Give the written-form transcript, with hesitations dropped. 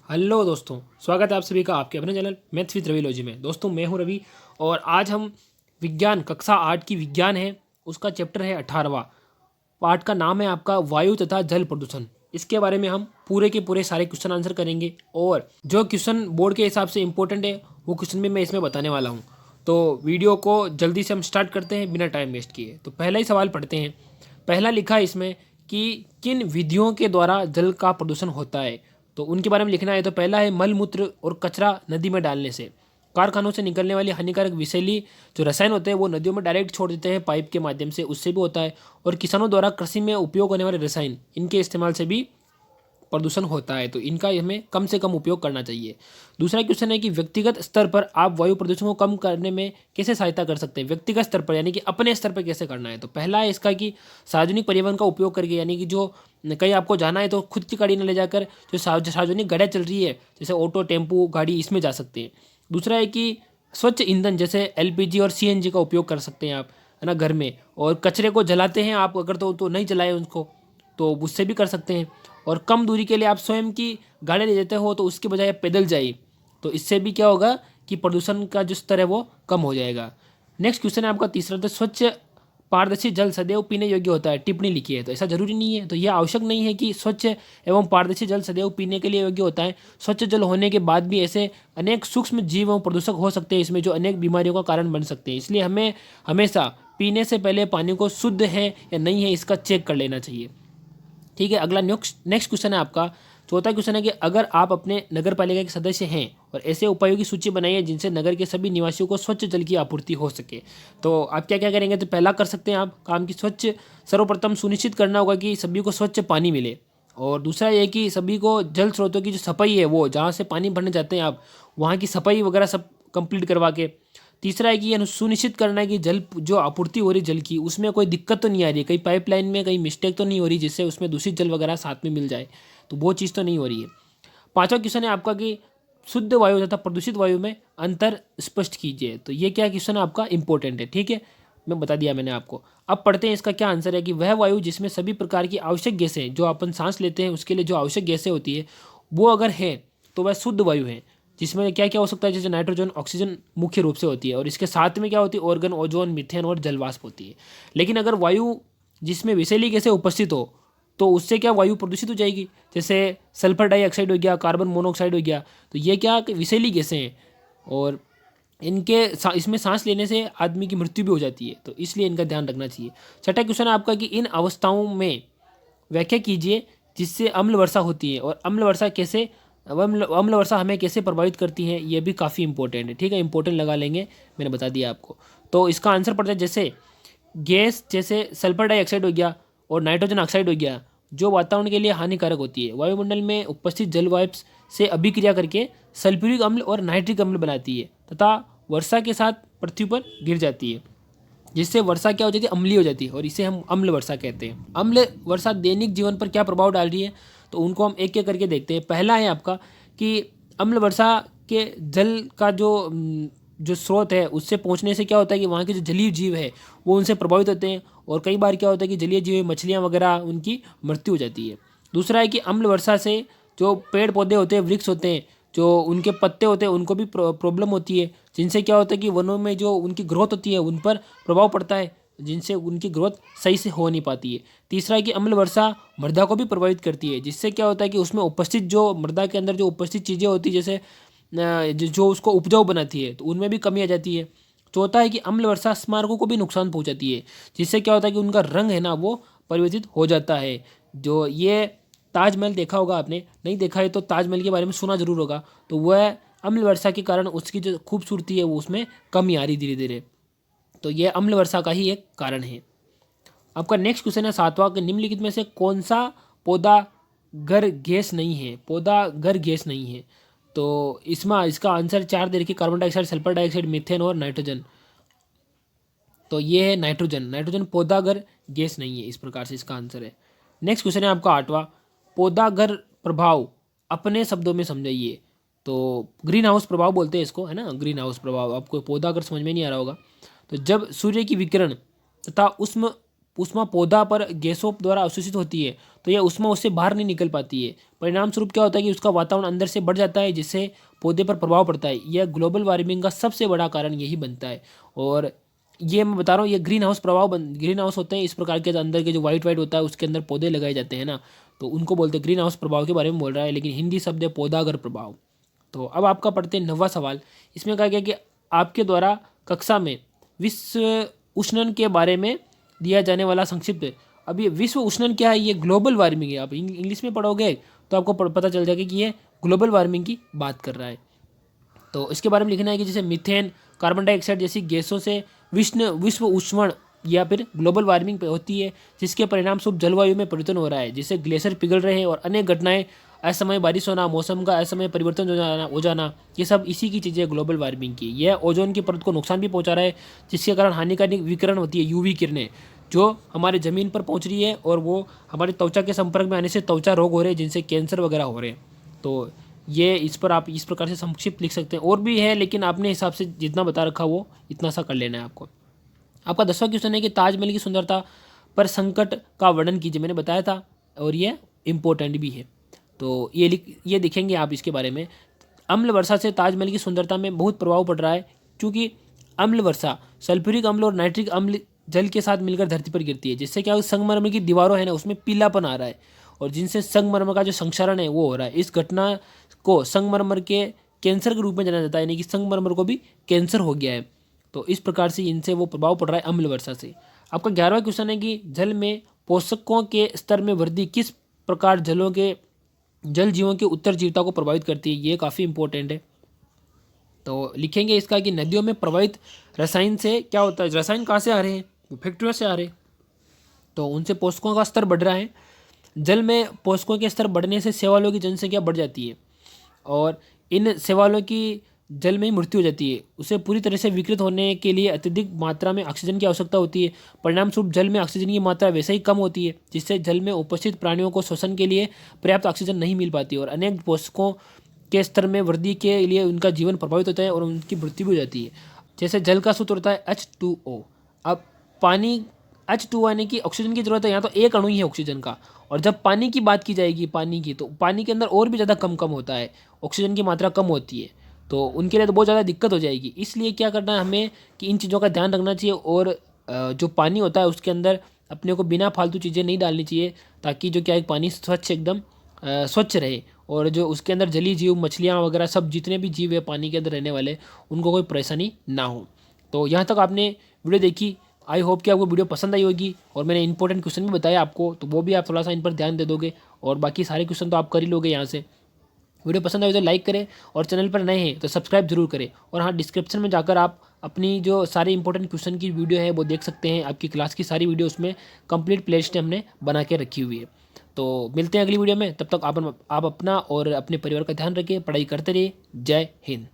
Hello दोस्तों, स्वागत है आप सभी का आपके अपने चैनल मैथ्स विद रविलॉजी में। दोस्तों मैं हूं रवि और आज हम विज्ञान कक्षा 8 की विज्ञान है उसका चैप्टर है 18वां। पाठ का नाम है आपका वायु तथा जल प्रदूषण। इसके बारे में हम पूरे के पूरे सारे क्वेश्चन आंसर करेंगे और जो क्वेश्चन बोर्ड के हिसाब से इंपॉर्टेंट है वो क्वेश्चन भी मैं इसमें बताने वाला हूँ। तो वीडियो को जल्दी से हम स्टार्ट करते हैं बिना टाइम वेस्ट किए। तो पहला ही सवाल पढ़ते हैं। पहला लिखा है इसमें कि किन विधियों के द्वारा जल का प्रदूषण होता है, तो उनके बारे में लिखना है। तो पहला है मल मूत्र और कचरा नदी में डालने से। कारखानों से निकलने वाली हानिकारक विषैली जो रसायन होते हैं वो नदियों में डायरेक्ट छोड़ देते हैं पाइप के माध्यम से, उससे भी होता है। और किसानों द्वारा कृषि में उपयोग होने वाले रसायन इनके इस्तेमाल से भी प्रदूषण होता है, तो इनका हमें कम से कम उपयोग करना चाहिए। दूसरा क्वेश्चन है कि व्यक्तिगत स्तर पर आप वायु प्रदूषण को कम करने में कैसे सहायता कर सकते हैं। व्यक्तिगत स्तर पर यानी कि अपने स्तर पर कैसे करना है। तो पहला है इसका कि सार्वजनिक परिवहन का उपयोग करके, यानी कि जो कहीं आपको जाना है तो खुद की गाड़ी न ले जाकर जो सार्वजनिक गाड़ियाँ चल रही है जैसे ऑटो, टेम्पू, गाड़ी, इसमें जा सकते हैं। दूसरा है कि स्वच्छ ईंधन जैसे एलपीजी और सीएनजी का उपयोग कर सकते हैं आप, है ना, घर में। और कचरे को जलाते हैं आप अगर तो नहीं जलाएं उसको, तो उससे भी कर सकते हैं। और कम दूरी के लिए आप स्वयं की गाड़ी ले जाते हो तो उसके बजाय आप पैदल जाइए, तो इससे भी क्या होगा कि प्रदूषण का जो स्तर है वो कम हो जाएगा। नेक्स्ट क्वेश्चन है आपका तीसरा। तो स्वच्छ पारदर्शी जल सदैव पीने योग्य होता है, टिप्पणी लिखी है। तो ऐसा जरूरी नहीं है, तो यह आवश्यक नहीं है कि स्वच्छ एवं पारदर्शी जल सदैव पीने के लिए योग्य होता है। स्वच्छ जल होने के बाद भी ऐसे अनेक सूक्ष्म जीव एवं प्रदूषक हो सकते हैं इसमें जो अनेक बीमारियों का कारण बन सकते हैं। इसलिए हमें हमेशा पीने से पहले पानी को शुद्ध है या नहीं है इसका चेक कर लेना चाहिए। ठीक है, अगला नेक्स्ट क्वेश्चन है आपका चौथा क्वेश्चन है कि अगर आप अपने नगर पालिका के सदस्य हैं और ऐसे उपायों की सूची बनाइए जिनसे नगर के सभी निवासियों को स्वच्छ जल की आपूर्ति हो सके। तो आप क्या क्या करेंगे। तो पहला कर सकते हैं आप काम की स्वच्छ, सर्वप्रथम सुनिश्चित करना होगा कि सभी को स्वच्छ पानी मिले। और दूसरा ये कि सभी को जल स्रोतों की जो सफाई है वो जहाँ से पानी भरने जाते हैं आप वहाँ की सफाई वगैरह सब कंप्लीट करवा के। तीसरा है कि ये सुनिश्चित करना है कि जल जो आपूर्ति हो रही जल की उसमें कोई दिक्कत तो नहीं आ रही, कहीं पाइपलाइन में कहीं मिस्टेक तो नहीं हो रही जिससे उसमें दूषित जल वगैरह साथ में मिल जाए, तो वो चीज़ तो नहीं हो रही है। पांचवा क्वेश्चन है आपका कि शुद्ध वायु तथा प्रदूषित वायु में अंतर स्पष्ट कीजिए। तो ये क्या क्वेश्चन है आपका इंपॉर्टेंट है, ठीक है, मैं बता दिया मैंने आपको। अब पढ़ते हैं इसका क्या आंसर है कि वह वायु जिसमें सभी प्रकार की आवश्यक गैसें जो अपन सांस लेते हैं उसके लिए जो आवश्यक गैसें होती है वो अगर है तो वह शुद्ध वायु है। जिसमें क्या क्या हो सकता है, जैसे नाइट्रोजन, ऑक्सीजन मुख्य रूप से होती है और इसके साथ में क्या होती है, ऑर्गन, ओजोन, मीथेन और जलवाष्प होती है। लेकिन अगर वायु जिसमें विषैली गैसें उपस्थित हो तो उससे क्या वायु प्रदूषित हो जाएगी। जैसे सल्फर डाइऑक्साइड हो गया, कार्बन मोनोऑक्साइड हो गया, तो ये क्या विषैली गैसें हैं और इसमें सांस लेने से आदमी की मृत्यु भी हो जाती है, तो इसलिए इनका ध्यान रखना चाहिए। छठा क्वेश्चन है आपका कि इन अवस्थाओं में व्याख्या कीजिए जिससे अम्ल वर्षा होती है और अम्ल वर्षा हमें कैसे प्रभावित करती है, ये भी काफ़ी इंपॉर्टेंट है। ठीक है, इंपॉर्टेंट लगा लेंगे, मैंने बता दिया आपको। तो इसका आंसर पड़ता है जैसे गैस जैसे सल्फर डाइऑक्साइड हो गया और नाइट्रोजन ऑक्साइड हो गया जो वातावरण के लिए हानिकारक होती है, वायुमंडल में उपस्थित जल वाष्प से अभिक्रिया करके सल्फ्यूरिक अम्ल और नाइट्रिक अम्ल बनाती है तथा वर्षा के साथ पृथ्वी पर गिर जाती है, जिससे वर्षा क्या हो जाती है, अम्लीय हो जाती है और इसे हम अम्ल वर्षा कहते हैं। अम्ल वर्षा दैनिक जीवन पर क्या प्रभाव डाल रही है, तो उनको हम एक एक करके देखते हैं। पहला है आपका कि अम्ल वर्षा के जल का जो स्रोत है उससे पहुंचने से क्या होता है कि वहाँ के जो जलीय जीव है वो उनसे प्रभावित होते हैं और कई बार क्या होता है कि जलीय जीव, मछलियाँ वगैरह, उनकी मृत्यु हो जाती है। दूसरा है कि अम्ल वर्षा से जो पेड़ पौधे होते हैं, वृक्ष होते हैं, जो उनके पत्ते होते हैं उनको भी प्रॉब्लम होती है, जिनसे क्या होता है कि वनों में जो उनकी ग्रोथ होती है उन पर प्रभाव पड़ता है, जिनसे उनकी ग्रोथ सही से हो नहीं पाती है। तीसरा है कि अम्ल वर्षा मृदा को भी प्रभावित करती है, जिससे क्या होता है कि उसमें उपस्थित जो मृदा के अंदर जो उपस्थित चीज़ें होती है जैसे जो उसको उपजाऊ बनाती है तो उनमें भी कमी आ जाती है। चौथा है कि अम्ल वर्षा स्मारकों को भी नुकसान पहुंचाती है, जिससे क्या होता है कि उनका रंग है ना वो परिवर्तित हो जाता है। जो ये ताजमहल देखा होगा आपने, नहीं देखा है तो ताजमहल के बारे में सुना जरूर होगा, तो वह अम्ल वर्षा के कारण उसकी जो खूबसूरती है वो उसमें कमी आ रही धीरे धीरे, तो यह अम्ल वर्षा का ही एक कारण है। आपका नेक्स्ट क्वेश्चन है सातवां कि निम्नलिखित में से कौन सा पौधा घर गैस नहीं है, पौधा घर गैस नहीं है। तो इसमें इसका आंसर चार दे रखिए, carbon dioxide, sulphur dioxide, methane और नाइट्रोजन। तो ये है नाइट्रोजन, नाइट्रोजन पौधा घर गैस नहीं है, इस प्रकार से इसका आंसर है। नेक्स्ट क्वेश्चन है आपका आठवां, पौधा घर प्रभाव अपने शब्दों में समझाइए। तो ग्रीन हाउस प्रभाव बोलते हैं इसको, है ना, ग्रीन हाउस प्रभाव। आपको पौधा अगर समझ में नहीं आ रहा होगा, तो जब सूर्य की विकिरण तथा उष्म ऊष्मा पौधा पर गैसों द्वारा अवशोषित होती है तो यह ऊष्मा उससे बाहर नहीं निकल पाती है। परिणाम स्वरूप क्या होता है कि उसका वातावरण अंदर से बढ़ जाता है, जिससे पौधे पर प्रभाव पड़ता है। यह ग्लोबल वार्मिंग का सबसे बड़ा कारण यही बनता है। और ये मैं बता रहा हूँ, ये ग्रीन हाउस प्रभाव ग्रीन हाउस होते हैं इस प्रकार के अंदर के जो वाइट वाइट होता है उसके अंदर पौधे लगाए जाते हैं ना, तो उनको बोलते हैं ग्रीन हाउस प्रभाव के बारे में बोल रहा है, लेकिन हिंदी शब्द है पौधागर प्रभाव। तो अब आपका पढ़ते हैं 9वां सवाल। इसमें कहा गया कि आपके द्वारा कक्षा में विश्व उष्णन के बारे में दिया जाने वाला संक्षिप्त। अब ये विश्व उष्णन क्या है? ये ग्लोबल वार्मिंग है। आप इंग्लिश में पढ़ोगे तो आपको पता चल जाएगा कि ये ग्लोबल वार्मिंग की बात कर रहा है। तो इसके बारे में लिखना है कि जैसे मीथेन, कार्बन डाइऑक्साइड जैसी गैसों से विश्व उष्णन या फिर ग्लोबल वार्मिंग पे होती है, जिसके परिणाम स्वरूप जलवायु में परिवर्तन हो रहा है, जिससे ग्लेशियर पिघल रहे हैं और अनेक घटनाएं, असमय बारिश होना, मौसम का असमय परिवर्तन हो जाना, ये सब इसी की चीज़ें ग्लोबल वार्मिंग की। यह ओजोन की परत को नुकसान भी पहुंचा रहा है, जिसके कारण हानिकारक विकिरण होती है, यूवी किरणें, जो हमारे ज़मीन पर पहुंच रही है और वो हमारी त्वचा के संपर्क में आने से त्वचा रोग हो रहे हैं, जिनसे कैंसर वगैरह हो रहे हैं। तो ये इस पर आप इस प्रकार से संक्षिप्त लिख सकते हैं। और भी है लेकिन आपने हिसाब से जितना बता रखा वो इतना सा कर लेना है आपको। आपका 10वां क्वेश्चन है कि ताजमहल की सुंदरता पर संकट का वर्णन कीजिए। मैंने बताया था और ये इम्पोर्टेंट भी है, तो ये देखेंगे आप इसके बारे में। अम्ल वर्षा से ताजमहल की सुंदरता में बहुत प्रभाव पड़ रहा है, क्योंकि अम्ल वर्षा सल्फ्यूरिक अम्ल और नाइट्रिक अम्ल जल के साथ मिलकर धरती पर गिरती है, जिससे क्या होगा, संगमरमर की दीवारों है ना उसमें पीलापन आ रहा है, और जिनसे संगमरमर का जो संक्षारण है वो हो रहा है। इस घटना को संगमरमर के कैंसर के रूप में जाना जाता है, यानी कि संगमरमर को भी कैंसर हो गया है। तो इस प्रकार से इनसे वो प्रभाव पड़ रहा है अम्ल वर्षा से। आपका 11वां क्वेश्चन है कि जल में पोषकों के स्तर में वृद्धि किस प्रकार जल जीवों के उत्तरजीविता को प्रभावित करती है। ये काफ़ी इंपॉर्टेंट है। तो लिखेंगे इसका कि नदियों में प्रभावित रसायन से क्या होता है, रसायन कहाँ से आ रहे हैं, वो फैक्ट्रियों से आ रहे हैं, तो उनसे पोषकों का स्तर बढ़ रहा है। जल में पोषकों के स्तर बढ़ने से शैवालों की जनसंख्या बढ़ जाती है और इन शैवालों की जल में ही मृत्यु हो जाती है। उसे पूरी तरह से विकृत होने के लिए अत्यधिक मात्रा में ऑक्सीजन की आवश्यकता होती है। परिणाम स्वरूप जल में ऑक्सीजन की मात्रा वैसे ही कम होती है, जिससे जल में उपस्थित प्राणियों को श्वसन के लिए पर्याप्त ऑक्सीजन नहीं मिल पाती और अनेक पोषकों के स्तर में वृद्धि के लिए उनका जीवन प्रभावित होता है और उनकी मृत्यु भी हो जाती है। जैसे जल का सूत्र होता है H2O। अब पानी H2O यानी कि ऑक्सीजन की जरूरत है, यहाँ तो एक अणु ही है ऑक्सीजन का, और जब पानी की बात की जाएगी पानी की, तो पानी के अंदर और भी ज़्यादा कम होता है, ऑक्सीजन की मात्रा कम होती है, तो उनके लिए तो बहुत ज़्यादा दिक्कत हो जाएगी। इसलिए क्या करना है हमें कि इन चीज़ों का ध्यान रखना चाहिए और जो पानी होता है उसके अंदर अपने को बिना फालतू चीज़ें नहीं डालनी चाहिए, ताकि जो क्या है पानी स्वच्छ एकदम स्वच्छ रहे और जो उसके अंदर जलीय जीव, मछलियाँ वगैरह सब जितने भी जीव है पानी के अंदर रहने वाले, उनको कोई परेशानी ना हो। तो यहाँ तक आपने वीडियो देखी, आई होप कि आपको वीडियो पसंद आई होगी और मैंने इंपॉर्टेंट क्वेश्चन भी बताया आपको, तो वो भी आप थोड़ा सा इन पर ध्यान दे दोगे और बाकी सारे क्वेश्चन तो आप कर ही लोगे यहाँ से। वीडियो पसंद आए तो लाइक करें और चैनल पर नए हैं तो सब्सक्राइब जरूर करें। और हाँ, डिस्क्रिप्शन में जाकर आप अपनी जो सारे इंपॉर्टेंट क्वेश्चन की वीडियो है वो देख सकते हैं। आपकी क्लास की सारी वीडियो उसमें कंप्लीट प्लेलिस्ट हमने बना के रखी हुई है। तो मिलते हैं अगली वीडियो में, तब तक आप अपना और अपने परिवार का ध्यान रखिए, पढ़ाई करते रहिए। जय हिंद।